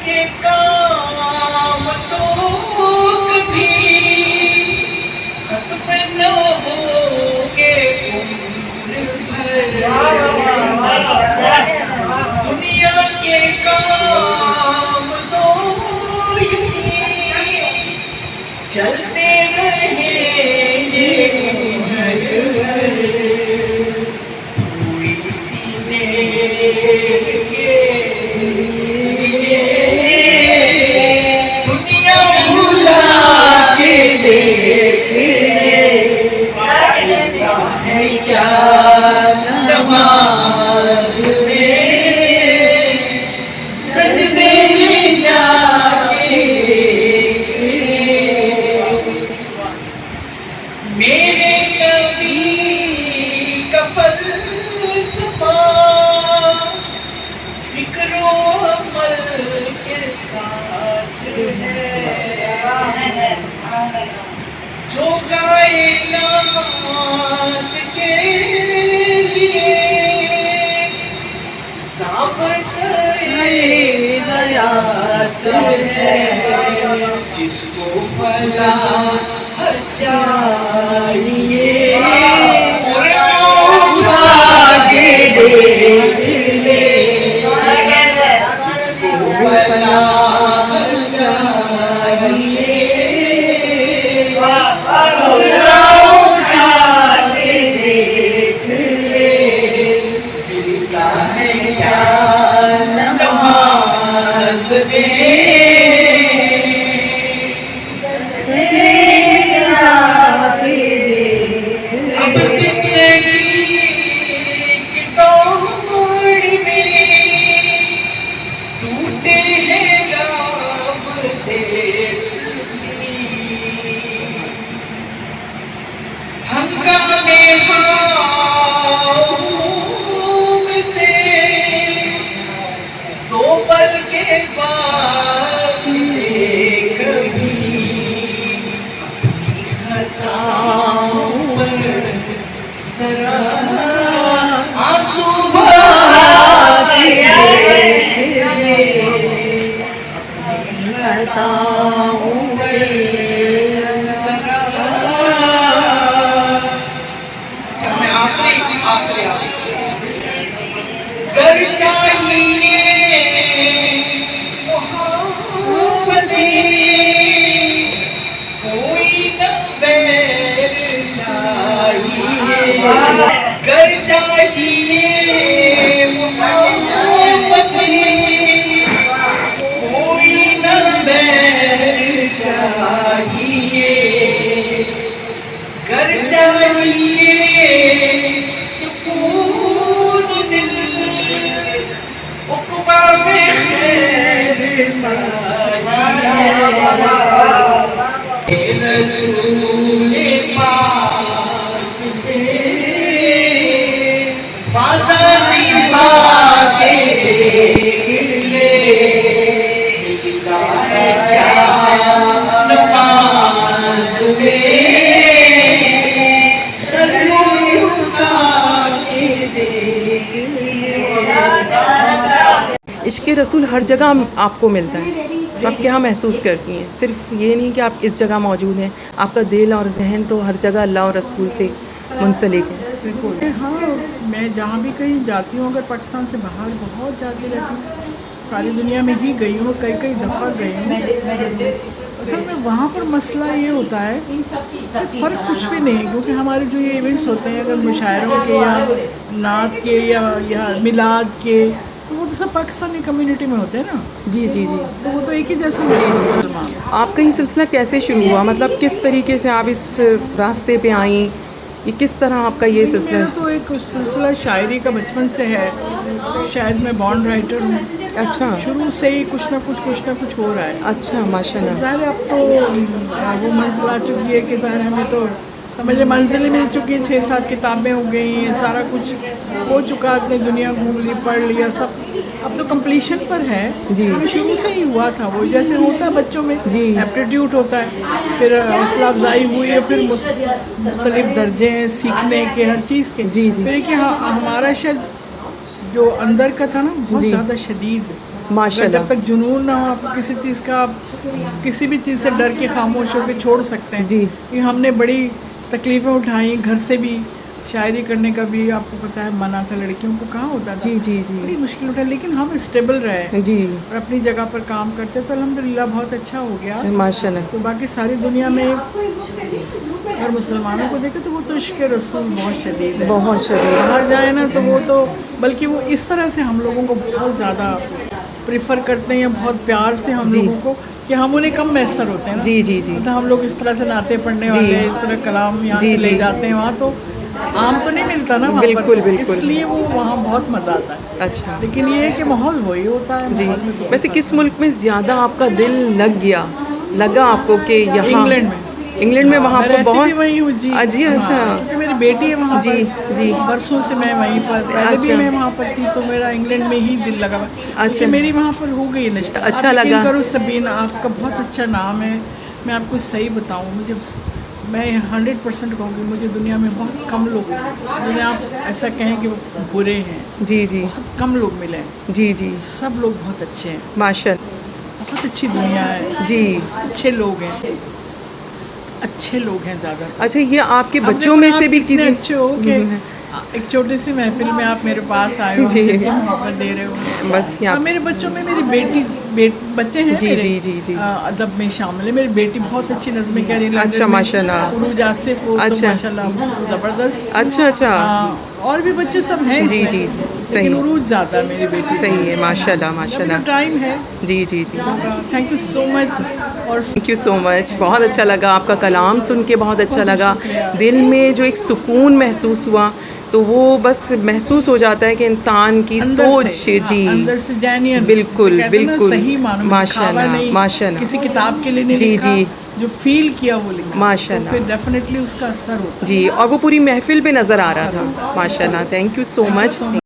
کے کام تو کبھی ختم نہ ہوگے عمر بھر، دنیا کے کام تو یوں ہی چلتے رہیں گے عمر بھر، تھوڑی سی دنیا بھلا کے دیکھ لے، ہوتا ہے کیا نماز میں سجدے میں جا کے دیکھ لے، میرے نبی کا فلسفہ فکر و عمل کے ساتھ ہے، جو کائنات کے لیے ضابطۂ حیات ہے، جس کو بھلا چاہیے آگے دیکھ لے، جس کو بھلا چاہیے آگے دیکھ لے، ملتا ہے کیا نماز میں اب زندگی کی دوڑ میں ٹوٹے ہیں رابطے ہنگامے ہاؤں سے دو پل کے پاس سے کبھی اپنی خطاؤں پر ذرا آنسو بہا کے دیکھ لے، اپنی خطاؤں پر ذرا گر چاہیے محبتیں کوئی نہ بیر چاہیے، گر چاہیے محبتیں کوئی نہ بیر چاہیے، گر چاہیے سکون دل عقبہ میں خیر چاہیے، رسول پاک سے وعدہ نبھا کے دیکھ لے، ملتا ہے کیا نماز میں سر جھکا کے دیکھ لے۔ عشق رسول ہر جگہ آپ کو ملتا ہے، آپ کیا محسوس کرتی ہیں؟ صرف یہ نہیں کہ آپ اس جگہ موجود ہیں، آپ کا دل اور ذہن تو ہر جگہ اللہ اور رسول سے منسلک ہے۔ بالکل ہاں، میں جہاں بھی کہیں جاتی ہوں، اگر پاکستان سے باہر بہت جاتی رہتی ہوں، ساری دنیا میں ہی گئی ہوں، کئی دفعہ گئی ہوں، اصل میں وہاں پر مسئلہ یہ ہوتا ہے کہ فرق کچھ بھی نہیں، کیونکہ ہمارے جو یہ ایونٹس ہوتے ہیں اگر مشاعروں کے یا نعت کے یا میلاد کے، تو وہ تو سب پاکستانی کمیونٹی میں ہوتے ہیں نا۔ جی جی جی تو وہ تو ایک ہی جیسے مسلمان۔ آپ کا یہ سلسلہ کیسے شروع ہوا؟ مطلب کس طریقے سے آپ اس راستے پہ آئیں؟ یہ کس طرح آپ کا یہ سلسلہ؟ میرا تو ایک سلسلہ شاعری کا بچپن سے ہے، شاید میں بانڈ رائٹر ہوں، اچھا شروع سے ہی کچھ نہ کچھ ہو رہا ہے۔ اچھا ماشاء اللہ۔ ظاہر ہے اب تو وہ منزل آ چکی ہے کہ ظاہر ہمیں تو سمجھے منزل مل چکی ہے، 6-7 کتابیں ہو گئی ہیں، سارا کچھ ہو چکا، اتنے دنیا گھوم لی، پڑھ لیا سب، اب تو کمپلیشن پر ہے۔ جی شروع سے ہی ہوا تھا، وہ جیسے ہوتا ہے بچوں میں جی ایپٹیٹیوڈ ہوتا ہے، پھر حوصلہ افزائی ہوئی ہے، پھر مختلف درجے ہیں سیکھنے کے ہر چیز کے۔ جی جی پھر کہ ہمارا شاید جو اندر کا تھا نا بہت جی زیادہ شدید माशाल्लाह। जब तक जुनून ना हो आप किसी चीज़ का, आप किसी भी चीज़ से डर के खामोश होकर छोड़ सकते हैं। जी। ये हमने बड़ी तकलीफ़ें उठाई, घर से भी शायरी करने का भी आपको पता है मना था, लड़कियों को कहाँ होता था। जी जी बड़ी जी मुश्किल उठाई, लेकिन हम स्टेबल रहे जी और अपनी जगह पर काम करते, तो अल्हम्दुलिल्लाह बहुत अच्छा हो गया। माशाल्लाह। तो बाकी सारी दुनिया में और मुसलमानों को देखें तो वो तो इश्क़ रसूल बहुत शदीद है। बहुत शदीद। बाहर जाए ना तो वो तो, बल्कि वो इस तरह से हम लोगों को बहुत ज़्यादा प्रेफर करते हैं, या बहुत प्यार से हम जी। लोगों को, कि हम उन्हें कम मैसर होते हैं ना। जी जी जी मतलब हम लोग इस तरह से नाते पढ़ने जी। वाले, इस तरह कलाम यहाँ जी, से ले जी। जाते हैं, वहाँ तो आम तो नहीं मिलता ना वहाँ बिल्कुल, पर, बिल्कुल। इसलिए वो वहाँ बहुत मज़ा आता है। अच्छा लेकिन ये है कि माहौल वही होता है। जी। माहौल में बहुत वैसे किस फर्क मुल्क में ज़्यादा आपका दिल लग गया, लगा आपको कि है। यहाँ? इंग्लैंड में। इंग्लैंड में वहाँ मैं पर रहती बहुत भी वहीं हूँ जी। जी अच्छा। हाँ, क्योंकि मेरी बेटी है वहाँ जी, पर। जी। बरसों से मैं वहीं पर, पहले भी अच्छा। मैं वहाँ पर थी, तो मेरा इंग्लैंड में ही दिल लगा हुआ है। अच्छा। क्योंकि मेरी वहाँ पर हो गई नशा। अच्छा आप यकीन लगा। करो सबीन, आपका बहुत अच्छा नाम है। मैं आपको सही बताऊँ, मुझे मैं 100% कहूँगी, मुझे दुनिया में बहुत कम लोग, जिन्हें आप ऐसा कहें कि वो बुरे हैं, जी जी बहुत कम लोग मिले हैं। जी जी सब लोग बहुत अच्छे हैं, माशाल्लाह। बहुत अच्छी दुनिया है, जी अच्छे लोग हैं, अच्छे लोग हैं ज़्यादा। अच्छा, ये आपके अब बच्चों देखो में ना, से आप भी कितने किसी अच्छे हो कि एक छोटी सी महफिल में आप मेरे पास आए हो, जी। मुझे इतनी मोहब्बत दे रहे हो। बस यहाँ हाँ, मेरे बच्चों में मेरी बच्चे हैं जी, मेरे, जी, जी, जी। अदब में शामिल है। मेरी बेटी बहुत अच्छी नज़्में कह रही है लंदन अच्छा, में। माशाल्लाह। उरूज आसिफ, वो तो अच्छा। माशाल्लाह ज़बरदस्त। अच्छा अच्छा और भी बच्चे सब हैं जी, इसमें, जी, जी, सही। लेकिन उरूज ज़्यादा है मेरी बेटी। सही है, माशाल्लाह अभी माशाल्लाह। तो टाइम है। जी जी जी थैंक यू सो मच। और थैंक यू सो मच, बहुत अच्छा लगा आपका कलाम सुन के, बहुत अच्छा लगा। शुक्रिया। दिल में जो एक सुकून महसूस हुआ, तो वो बस महसूस हो जाता है कि इंसान की अंदर सोच से, जी अंदर से जेन्युइन, बिल्कुल जिसे कहते हैं ना, बिल्कुल सही मानो में, दिखावा माशाल्लाह नहीं, माशाल्लाह किसी किताब के लिए नहीं जी, लिखा, जी। जो फील किया वो लिखा, माशाल्लाह। तो फिर डेफिनेटली उसका असर होता है। जी, और वो पूरी महफिल पे नज़र आ रहा था। माशाल्लाह, थैंक यू सो मच।